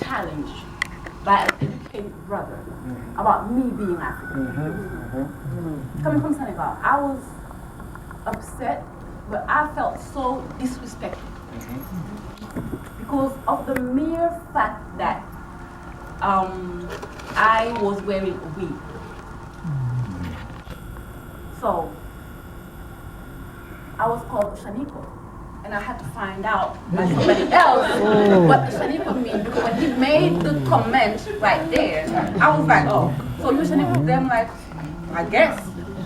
challenged by an educated brother about me being African. Coming from Senegal, I was upset, but I felt so disrespected because of the mere fact that I was wearing a wig. So I was called Shaniko, and I had to find out by somebody else what the Shaniko means, because when he made the comment right there, I was like, oh, so you Shaniko? Then I'm like, I guess.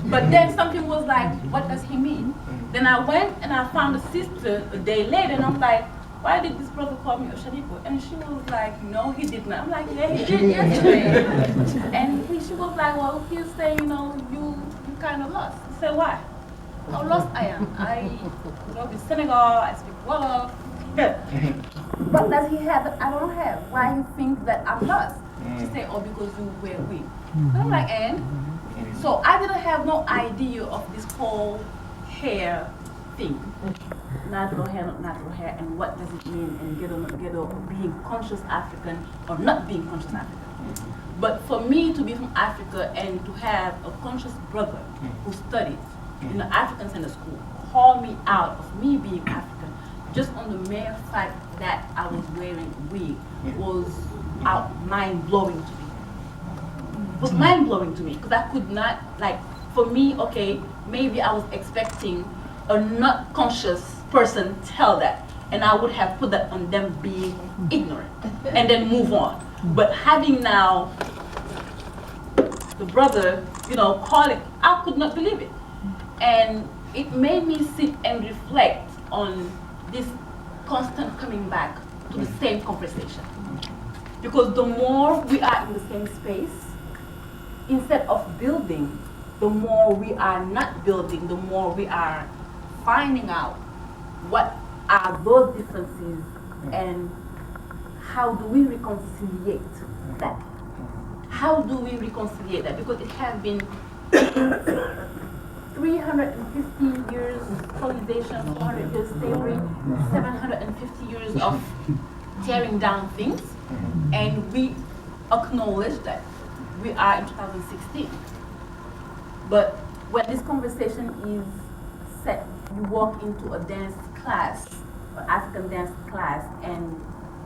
But then something was like, what does he mean? Then I went and I found a sister a day later, and I'm like, why did this brother call me a Shaniko? And she was like, no, he did not. I'm like, yeah, he did yesterday. And she was like, well, he's saying, you know, you kind of lost. I said, why? How lost I am. I grew up in Senegal, I speak Wolof. What does he have that I don't have? Why you think that I'm lost? She said, oh, because you wear wig. And I'm like, and? So I didn't have no idea of this whole hair thing. Natural hair, not natural hair, and what does it mean, and get being conscious African or not being conscious African. But for me to be from Africa and to have a conscious brother who studied in the African Center School call me out of me being African just on the mere fact that I was wearing wig was mind-blowing to me. It was mind-blowing to me because I could not, like, for me, okay, maybe I was expecting a not conscious person tell that, and I would have put that on them being ignorant and then move on. But having now the brother, you know, call it, I could not believe it. And it made me sit and reflect on this constant coming back to the same conversation. Because the more we are in the same space, instead of building, the more we are not building, the more we are finding out what are those differences and how do we reconciliate that? How do we reconciliate that? Because it has been 350 years colonization, 400 years slavery, 750 years of tearing down things, and we acknowledge that we are in 2016. But when this conversation is set, you walk into a dance class, an African dance class, and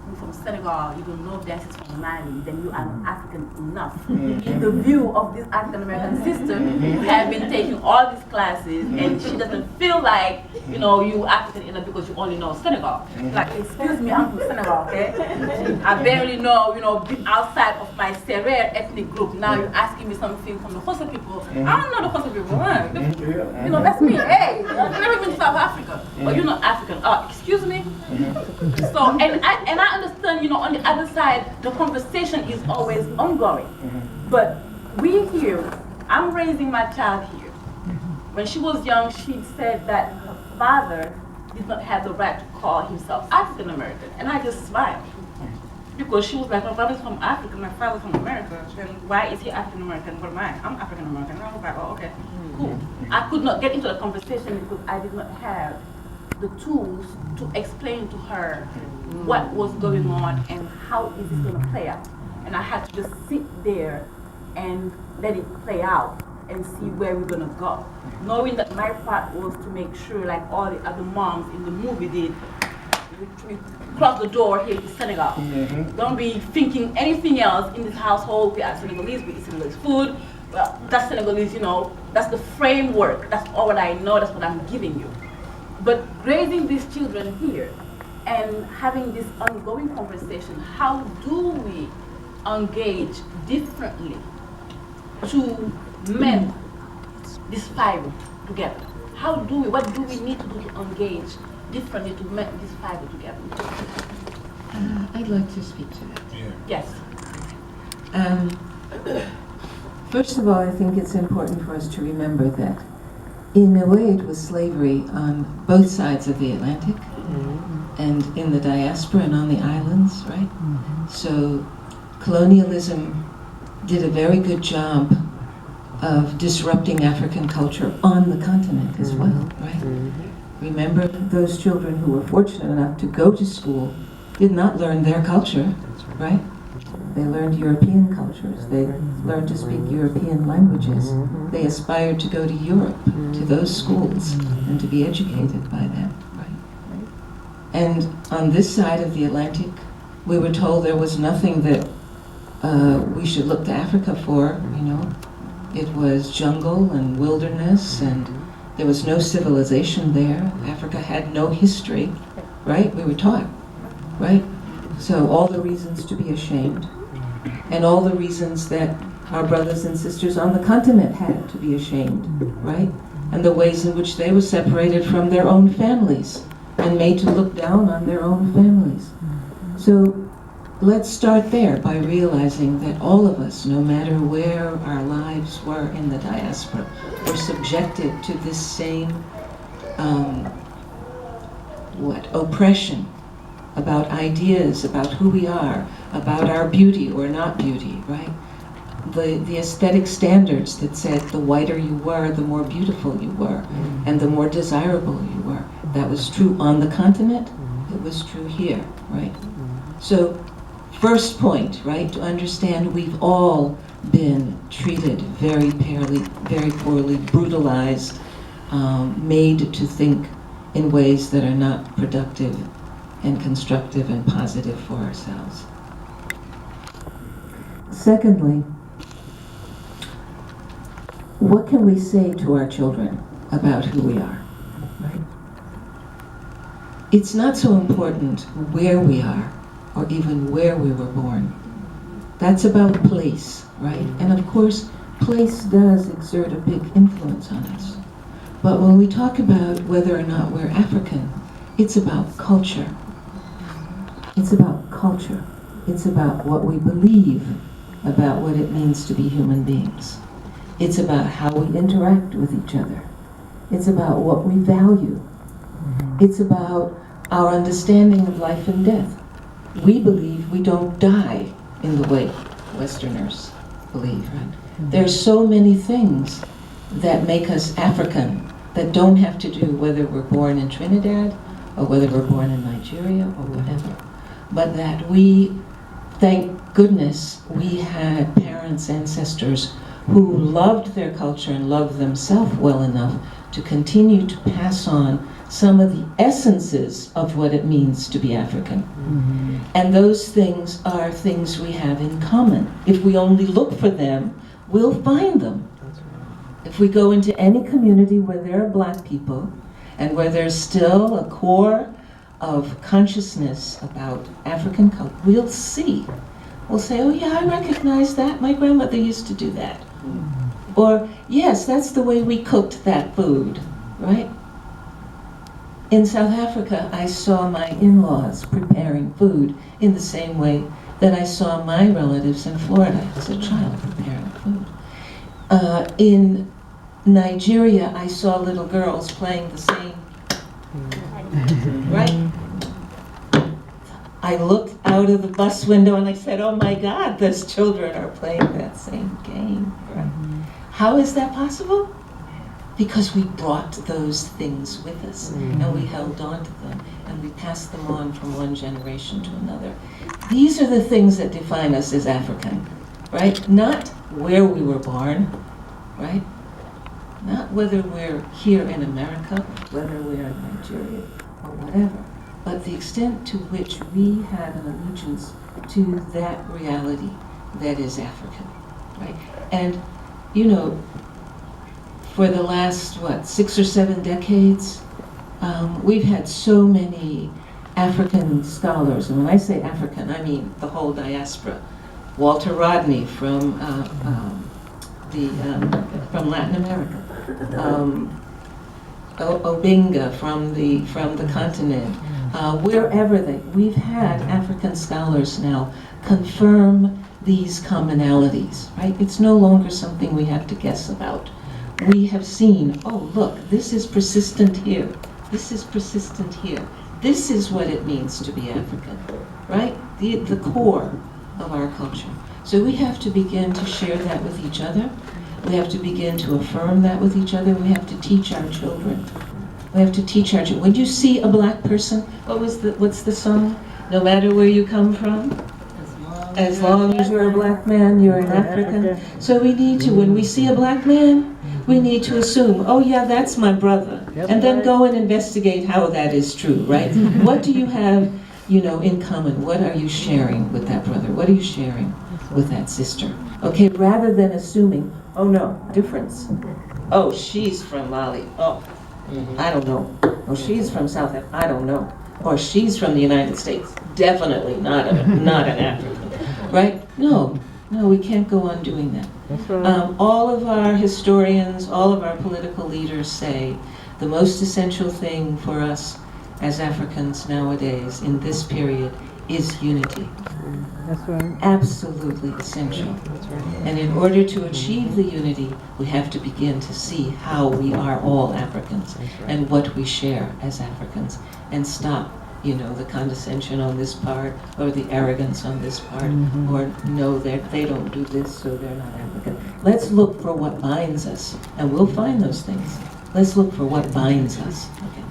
you're from Senegal, you don't know dances from Mali, then you are not African enough. In the view of this African American sister who have been taking all these classes, and she doesn't feel like, you know, you African enough because you only know Senegal. Like, excuse me, I'm from Senegal, okay? I barely know, you know, outside of my Sarr ethnic group. Now you're asking me something from the Xhosa people. I don't know the Xhosa people. You know, that's me. Hey, I've never been to South Africa, but you're not African. Excuse me? So, and I understand, you know, on the other side, the conversation is always ongoing. But we here, I'm raising my child here. When she was young, she said that her father did not have the right to call himself African American. And I just smiled. Because she was like, my father's from Africa, my father's from America. Then why is he African American? What am I? I'm African American. And I was like, oh, okay, cool. I could not get into the conversation because I did not have the tools to explain to her what was going on and how is this going to play out. And I had to just sit there and let it play out and see where we're going to go. Knowing that my part was to make sure, like all the other moms in the movie did, we close the door here in Senegal. Don't be thinking anything else in this household. We are Senegalese, we eat Senegalese food. Well, that's Senegalese, you know, that's the framework. That's all what I know, that's what I'm giving you. But raising these children here and having this ongoing conversation, how do we engage differently to mend this fiber together? How do we, what do we need to do to engage differently to mend this fiber together? I'd like to speak to that. Yes. First of all, I think it's important for us to remember that in a way it was slavery on both sides of the Atlantic and in the diaspora and on the islands, right? So colonialism did a very good job of disrupting African culture on the continent as well, right? Remember, those children who were fortunate enough to go to school did not learn their culture. right? They learned European cultures. They learned to speak European languages. They aspired to go to Europe, to those schools, and to be educated by them, right? And on this side of the Atlantic, we were told there was nothing that we should look to Africa for, you know. It was jungle and wilderness, and there was no civilization there. Africa had no history, right? We were taught, right? So all the reasons to be ashamed, and all the reasons that our brothers and sisters on the continent had to be ashamed, right? And the ways in which they were separated from their own families and made to look down on their own families. So let's start there by realizing that all of us, no matter where our lives were in the diaspora, were subjected to this same oppression about ideas, about who we are, about our beauty or not beauty, right? The aesthetic standards that said the whiter you were, the more beautiful you were, and the more desirable you were. That was true on the continent, it was true here, right? So, first point, right, to understand we've all been treated very poorly, brutalized, made to think in ways that are not productive and constructive and positive for ourselves. Secondly, what can we say to our children about who we are, right? It's not so important where we are or even where we were born. That's about place, right? And of course, place does exert a big influence on us. But when we talk about whether or not we're African, it's about culture. It's about culture. It's about what we believe about what it means to be human beings. It's about how we interact with each other. It's about what we value. It's about our understanding of life and death. We believe we don't die in the way Westerners believe, right? There's so many things that make us African that don't have to do whether we're born in Trinidad or whether we're born in Nigeria or whatever. But that we, thank goodness, we had parents, ancestors who loved their culture and loved themselves well enough to continue to pass on some of the essences of what it means to be African. And those things are things we have in common. If we only look for them, we'll find them. If we go into any community where there are Black people and where there's still a core of consciousness about African culture, we'll see. We'll say, oh yeah, I recognize that. My grandmother used to do that. Or, yes, that's the way we cooked that food, right? In South Africa, I saw my in-laws preparing food in the same way that I saw my relatives in Florida as a child preparing food. In Nigeria, I saw little girls playing the same, right? I looked out of the bus window and I said, oh my God, those children are playing that same game, right? How is that possible? Because we brought those things with us, and we held on to them, and we passed them on from one generation to another. These are the things that define us as African, right? Not where we were born, right? Not whether we're here in America, whether we're in Nigeria, or whatever, but the extent to which we have an allegiance to that reality that is African, right? And, you know, for the last, 6 or 7 decades, we've had so many African scholars, and when I say African, I mean the whole diaspora. Walter Rodney from Latin America, Obinga from the continent, wherever we've had African scholars now confirm these commonalities, right? It's no longer something we have to guess about. We have seen, oh look, this is persistent here, this is persistent here. This is what it means to be African, right? The core of our culture. So we have to begin to share that with each other. We have to begin to affirm that with each other. We have to teach our children. We have to teach our children. When you see a Black person, what's the song? No matter where you come from, as as long as you're a black man, you're an African. So we need to, when we see a black man, we need to assume, oh yeah, that's my brother. And then go and investigate how that is true, right? What do you have, in common? What are you sharing with that brother? What are you sharing with that sister? Okay, rather than assuming, oh no, difference. Oh, she's from Mali. Oh, I don't know. Oh, she's from South Africa. I don't know. Or she's from the United States. Definitely not an African, right? No, we can't go on doing that. That's right. All of our historians, all of our political leaders say the most essential thing for us as Africans nowadays in this period is unity. That's right. Absolutely essential. And in order to achieve the unity, we have to begin to see how we are all Africans and what we share as Africans, and stop, the condescension on this part or the arrogance on this part, or no, they don't do this, so they're not African. Let's look for what binds us, and we'll find those things. Let's look for what binds us. Okay.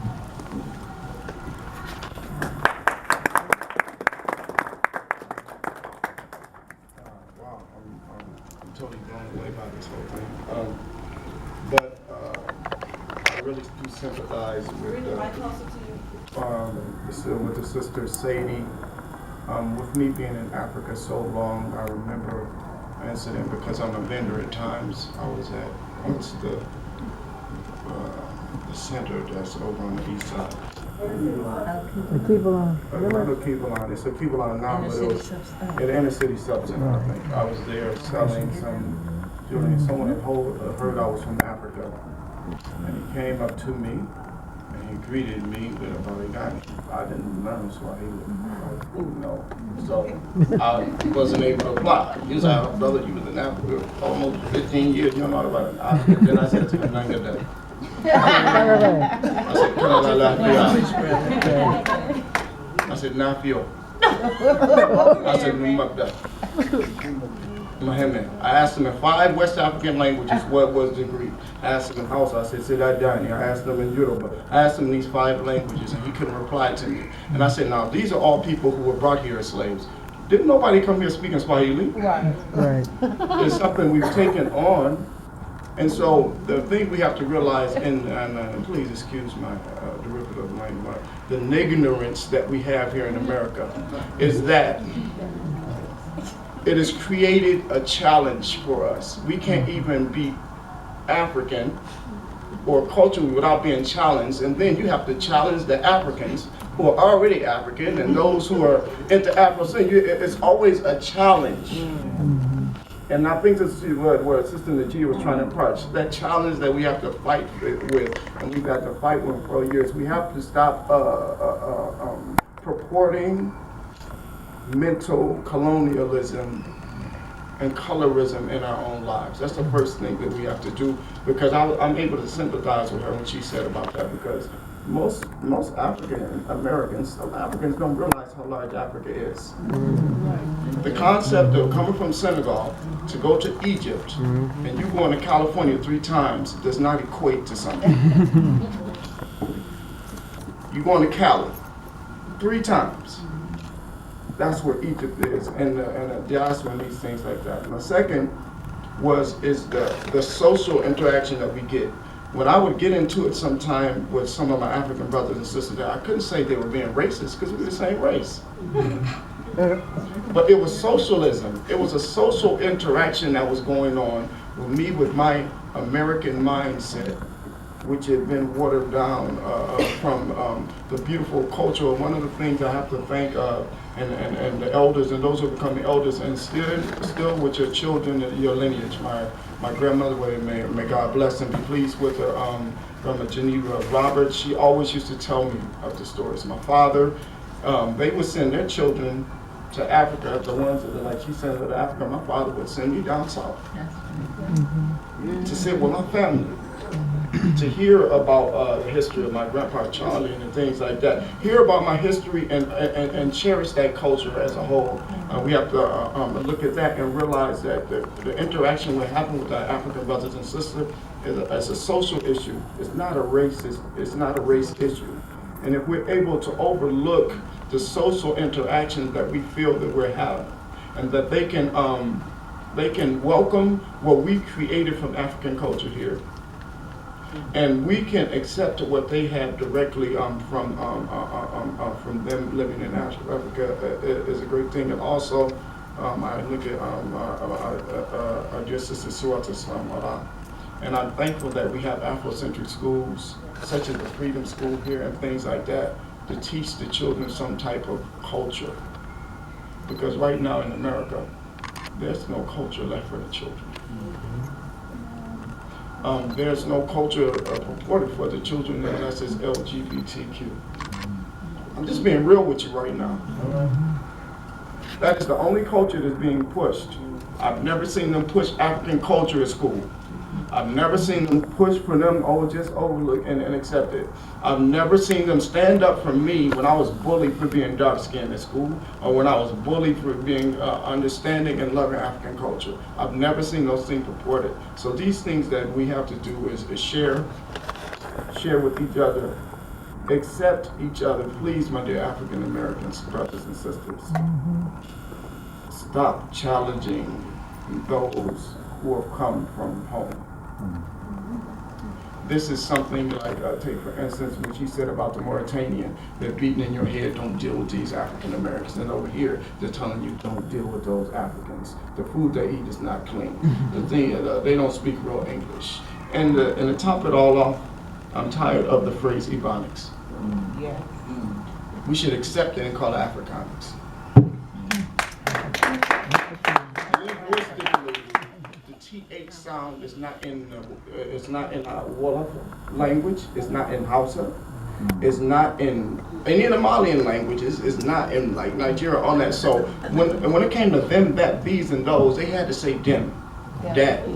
Wow, I'm totally blown away by this whole thing. But I really do sympathize with the sister Sadie. With me being in Africa so long, I remember an incident because I'm a vendor at times. I was at the center that's over on the east side. The Kivalon. Remember Kivalon? It's a Kivalon now, but it was at the inner city subcenter, I think. I was there selling some jewelry. Someone had heard I was from Africa, and he came up to me and he greeted me with a Barigani. I didn't learn Swahili. No. So I wasn't able to apply. He was like, brother, you was in Africa almost 15 years, you don't know about it. Then I said to him, Nanga, I said, I said, Nafio. I said, Mumabda. Mohammed. I asked him in 5 West African languages what was the Greek. I asked him in Hausa, I said, Sidadani. I asked him in Yoruba. I asked him these 5 languages and he couldn't reply to me. And I said, now these are all people who were brought here as slaves. Didn't nobody come here speaking Swahili? Right. It's something we've taken on. And so the thing we have to realize, and please excuse my derivative language, the ignorance that we have here in America, is that it has created a challenge for us. We can't even be African or culturally without being challenged, and then you have to challenge the Africans who are already African and those who are into Afro. It's always a challenge. And I think this is what Sister Njia was trying to approach, that challenge that we have to fight with, and we've had to fight with for years. We have to stop purporting mental colonialism and colorism in our own lives. That's the first thing that we have to do, because I'm able to sympathize with her when she said about that, because most African Americans, some Africans don't realize how large Africa is. The concept of coming from Senegal to go to Egypt and you going to California 3 times does not equate to something. You going to Cali 3 times. That's where Egypt is, and the diaspora needs things like that. And the second is the social interaction that we get. When I would get into it sometime with some of my African brothers and sisters there, I couldn't say they were being racist because we're the same race. But it was socialism. It was a social interaction that was going on with me, with my American mindset, which had been watered down from the beautiful culture. One of the things I have to thank and the elders and those who become the elders, and still with your children, your lineage. My grandmother, may God bless and be pleased with her, from Geneva Roberts, she always used to tell me of the stories. My father, they would send their children to Africa, the ones that are like she sent her to Africa. My father would send me down south to sit with my family, to hear about the history of my grandpa Charlie and things like that. Hear about my history and cherish that culture as a whole. We have to look at that and realize that the interaction we're having with our African brothers and sisters is a social issue. It's not a race. It's not a race issue. And if we're able to overlook the social interactions that we feel that we're having, and that they can welcome what we created from African culture here. And we can accept what they have directly from them living in Africa is a great thing. And also, I look at our dear sister Siwatu, Salama-Ra. And I'm thankful that we have Afrocentric schools, such as the Freedom School here and things like that, to teach the children some type of culture. Because right now in America, there's no culture left for the children. There's no culture purported for the children unless it's LGBTQ. I'm just being real with you right now. That is the only culture that's being pushed. I've never seen them push African culture at school. I've never seen them push for them, just overlook and accept it. I've never seen them stand up for me when I was bullied for being dark-skinned at school, or when I was bullied for being understanding and loving African culture. I've never seen those things purported. So these things that we have to do is share with each other, accept each other. Please, my dear African Americans, brothers and sisters, stop challenging those who have come from home. This is something like, take for instance, what you said about the Mauritanian, they're beating in your head, don't deal with these African Americans. And over here, they're telling you, don't deal with those Africans. The food they eat is not clean. The thing, they don't speak real English. And to top it all off, I'm tired of the phrase Ebonics. Yes. We should accept it and call it Africanics. TH sound is not in our Wolof language. It's not in Hausa. It's not in any of the Malian languages. It's not in like Nigeria on that. So when it came to them, that, these, and those, they had to say them, that,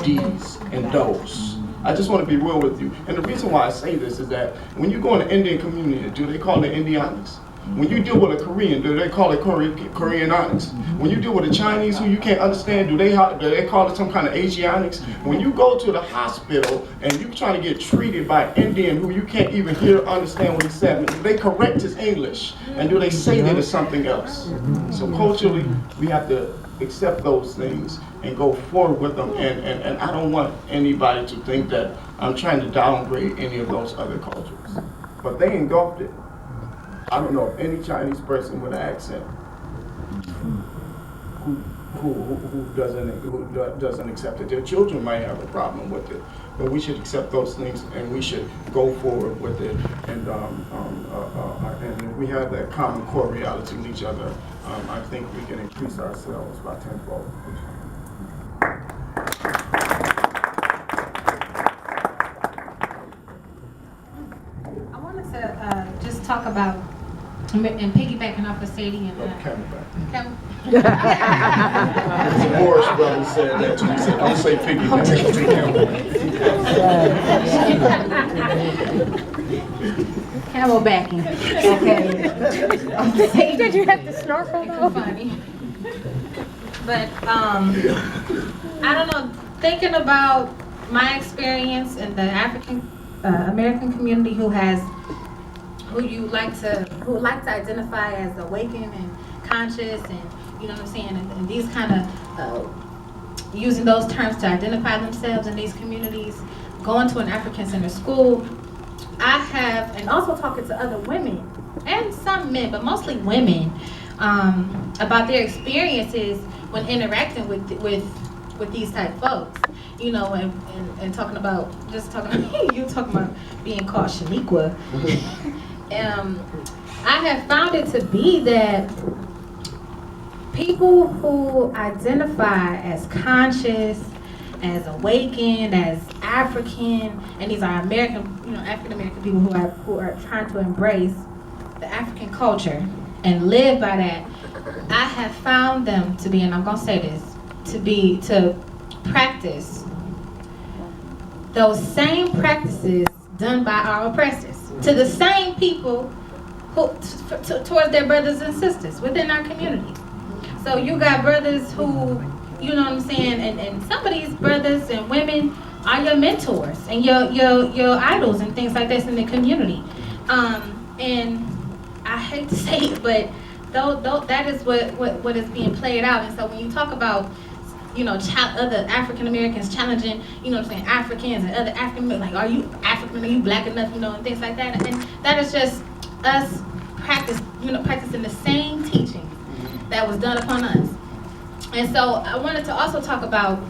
these, and those. I just want to be real with you. And the reason why I say this is that when you go in the Indian community, do they call it Indianics? When you deal with a Korean, do they call it Koreanics? When you deal with a Chinese who you can't understand, do they call it some kind of Asianics? When you go to the hospital and you trying to get treated by an Indian who you can't even hear or understand what he said, do they correct his English? And do they say that it's something else? So culturally, we have to accept those things and go forward with them. And I don't want anybody to think that I'm trying to downgrade any of those other cultures. But they engulfed it. I don't know of any Chinese person with an accent who doesn't accept it. Their children might have a problem with it, but we should accept those things and we should go forward with it. And if we have that common core reality in each other, I think we can increase ourselves by tenfold. I wanted to just talk about, and piggybacking off of Sadie and There's a Morris brother said that to me. He said, don't say piggyback, say camelbacking. Okay. Did you have to snorkel though? Kafani. But I don't know. Thinking about my experience in the African American community who like to identify as awakened and conscious, and you know what I'm saying, and these kind of using those terms to identify themselves in these communities, going to an African Center school, I have, and also talking to other women and some men, but mostly women, about their experiences when interacting with these type folks, you know, and talking about you talking about being called Shaniqua. I have found it to be that people who identify as conscious, as awakened, as African, and these are African American people who are trying to embrace the African culture and live by that. I have found them to be, and I'm gonna say this, to practice those same practices done by our oppressors to the same people towards their brothers and sisters within our community. So you got brothers who, you know what I'm saying, and some of these brothers and women are your mentors and your idols and things like this in the community. And I hate to say it, but that is what is being played out. And so when you talk about, you know, other African Americans challenging, you know what I'm saying, Africans and other African Americans, like, are you African, are you black enough, you know, and things like that. And that is just us practicing the same teaching that was done upon us. And so I wanted to also talk about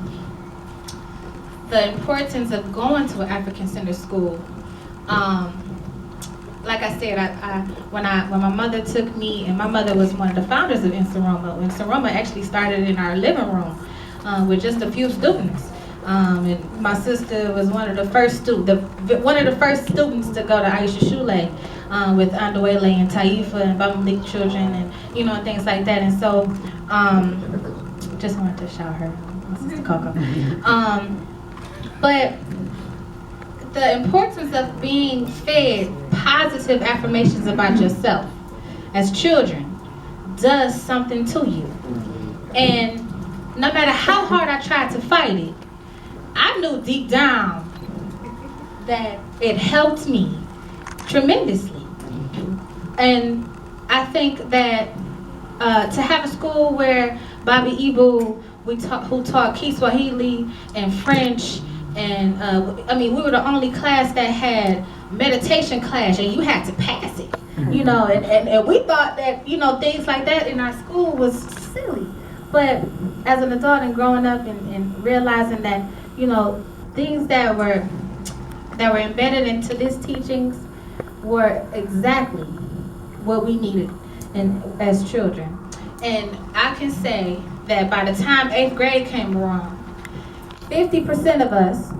the importance of going to an African-centered school. Like I said, when my mother took me, and my mother was one of the founders of Insaroma. Insaroma actually started in our living room with just a few students. And my sister was one of the first students to go to Aisha Shule with Andawele and Taifa and Baba Malik children, and you know, and things like that. And so, just wanted to shout her, my sister Coco. But the importance of being fed positive affirmations about yourself as children does something to you. And no matter how hard I tried to fight it, I knew deep down that it helped me tremendously. And I think that to have a school where Bobby Ibu, who taught Kiswahili and French, and we were the only class that had meditation class, and you had to pass it, you know, and we thought that, you know, things like that in our school was silly. But as an adult and growing up and realizing that, you know, things that were embedded into these teachings were exactly what we needed as children. And I can say that by the time 8th grade came around, 50% of us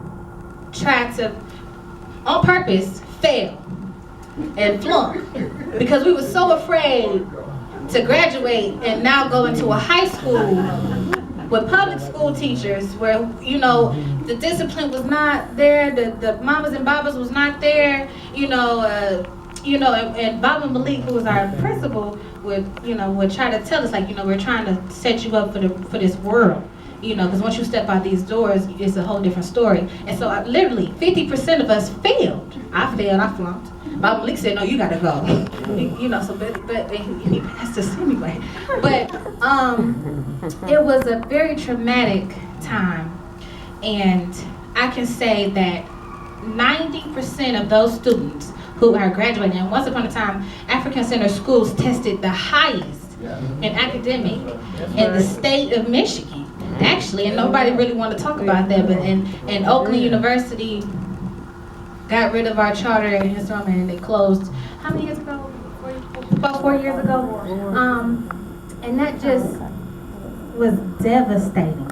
tried to, on purpose, fail and flunk because we were so afraid to graduate and now go into a high school with public school teachers where, you know, the discipline was not there, the mamas and babas was not there, and Baba Malik, who was our principal, would try to tell us, like, you know, we're trying to set you up for this world. You know, because once you step out these doors, it's a whole different story. And so literally 50% of us failed. I failed, I flunked. Bob Malik said, no, you gotta go. You know, so but he passed us anyway. But it was a very traumatic time. And I can say that 90% of those students who are graduating, and once upon a time, African Center schools tested the highest in academic in the state of Michigan. Actually, and nobody really wanted to talk about that, but in Oakland University got rid of our charter in Insaroma, and they closed, how many years ago? About 4 years ago. And that just was devastating.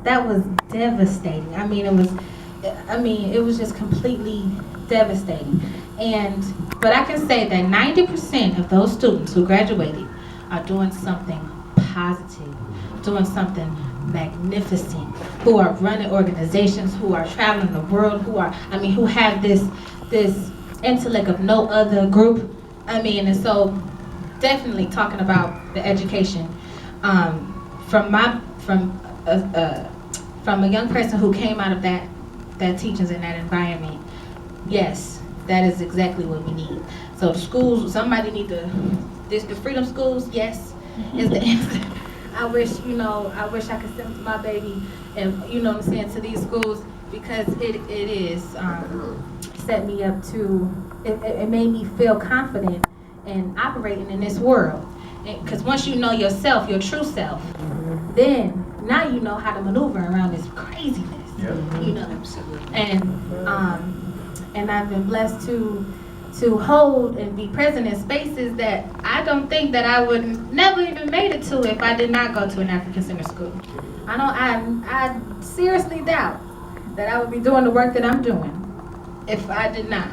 That was devastating. I mean, it was just completely devastating. But I can say that 90% of those students who graduated are doing something positive, doing something magnificent, who are running organizations, who are traveling the world, who have this intellect of no other group. And so definitely talking about the education from a young person who came out of that teachings in that environment. Yes, that is exactly what we need. So the schools, somebody need the freedom schools. Yes, is the answer. I wish I could send my baby, and you know what I'm saying, to these schools, because it is set me up to, it made me feel confident in operating in this world. Because once you know yourself, your true self, then now you know how to maneuver around this craziness. Yeah. You know, and I've been blessed to hold and be present in spaces that I don't think that I would never even made it to if I did not go to an African Center school. I seriously doubt that I would be doing the work that I'm doing if I did not.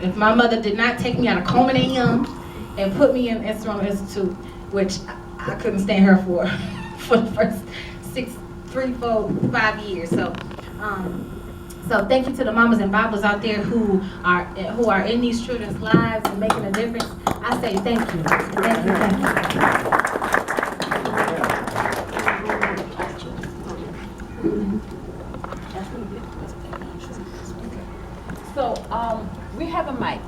If my mother did not take me out of Coleman and Young and put me in Insaroma Institute, which I couldn't stand her for the first 3, 4, 5 years. So thank you to the mamas and babas out there who are in these children's lives and making a difference. I say thank you. Thank you. So we have a mic.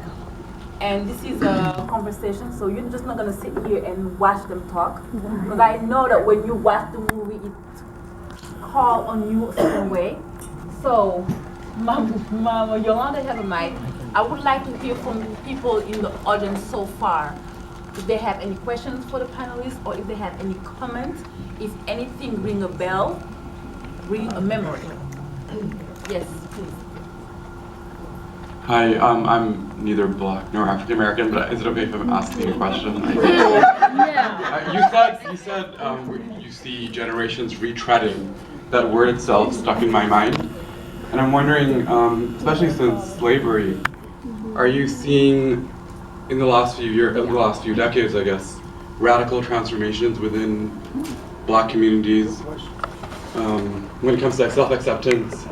And this is a conversation, so you're just not gonna sit here and watch them talk. Because I know that when you watch the movie, it calls on you a certain way. So, Mama Yolanda have a mic. I would like to hear from people in the audience so far. If they have any questions for the panelists, or if they have any comments, if anything ring a bell, ring a memory. Yes, please. Hi, I'm neither Black nor African American, but is it okay if I'm asking a question? You said you see generations retreading. That word itself stuck in my mind, and I'm wondering, especially since slavery, are you seeing in the last few decades, I guess, radical transformations within Black communities when it comes to self-acceptance,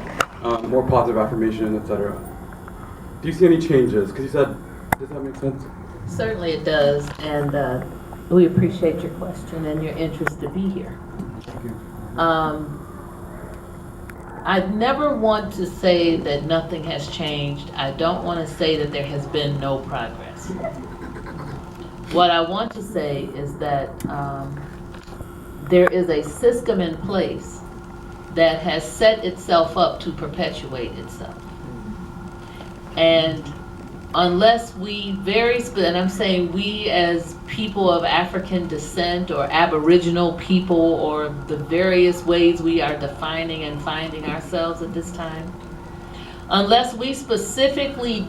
more positive affirmation, etc.? Do you see any changes? Because you said, does that make sense? Certainly it does, and we appreciate your question and your interest to be here. Thank you. I never want to say that nothing has changed. I don't want to say that there has been no progress. What I want to say is that there is a system in place that has set itself up to perpetuate itself. And unless we and I'm saying we as people of African descent or Aboriginal people or the various ways we are defining and finding ourselves at this time, unless we specifically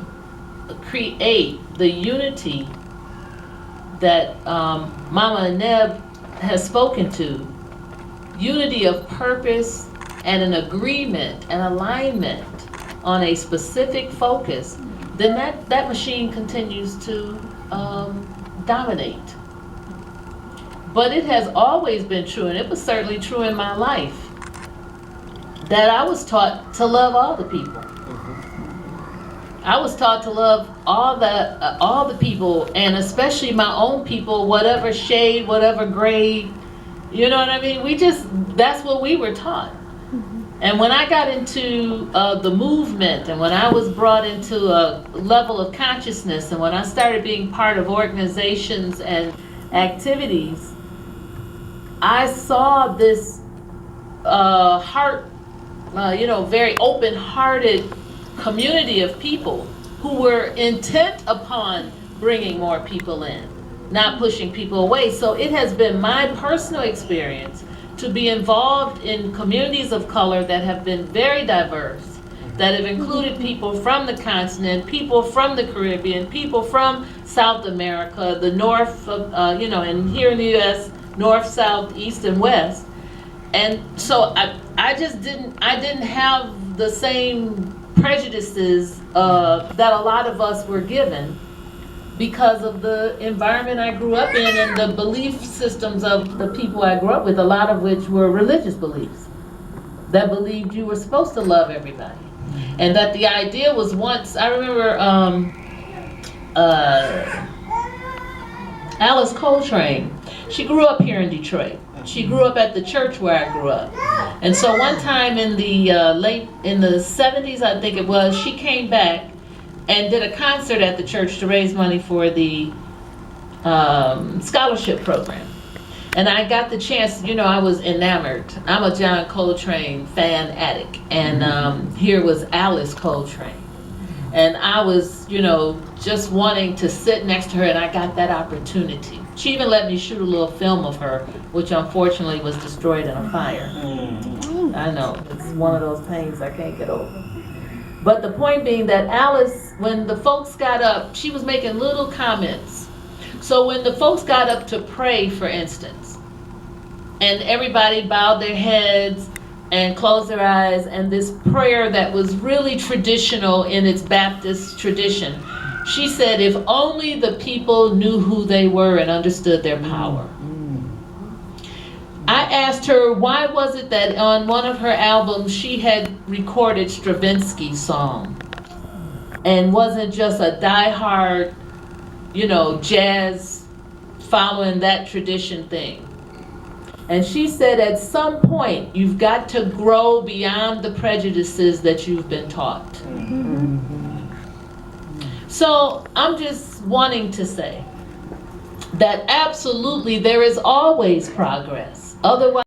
create the unity that Mama Aneb has spoken to, unity of purpose and an agreement and alignment on a specific focus, then that machine continues to dominate. But it has always been true, and it was certainly true in my life, that I was taught to love all the people. I was taught to love all the people, and especially my own people, whatever shade, whatever grade, you know what I mean? That's what we were taught. And when I got into the movement, and when I was brought into a level of consciousness, and when I started being part of organizations and activities, I saw this very open-hearted community of people who were intent upon bringing more people in, not pushing people away. So it has been my personal experience to be involved in communities of color that have been very diverse, that have included people from the continent, people from the Caribbean, people from South America, the North, and here in the U.S., North, South, East, and West. And so I didn't have the same prejudices that a lot of us were given because of the environment I grew up in and the belief systems of the people I grew up with, a lot of which were religious beliefs that believed you were supposed to love everybody. And that the idea was once, I remember Alice Coltrane, she grew up here in Detroit. She grew up at the church where I grew up. And so one time in the in the 70s, I think it was, she came back and did a concert at the church to raise money for the scholarship program. And I got the chance, I was enamored. I'm a John Coltrane fan addict. And here was Alice Coltrane. And I was, just wanting to sit next to her, and I got that opportunity. She even let me shoot a little film of her, which unfortunately was destroyed in a fire. I know, it's one of those pains I can't get over. But the point being that Alice, when the folks got up, she was making little comments. So when the folks got up to pray, for instance, and everybody bowed their heads and closed their eyes, and this prayer that was really traditional in its Baptist tradition, she said, if only the people knew who they were and understood their power. I asked her, why was it that on one of her albums she had recorded Stravinsky's song and wasn't just a diehard, jazz following that tradition thing? And she said, at some point, you've got to grow beyond the prejudices that you've been taught. So I'm just wanting to say that absolutely there is always progress. Otherwise,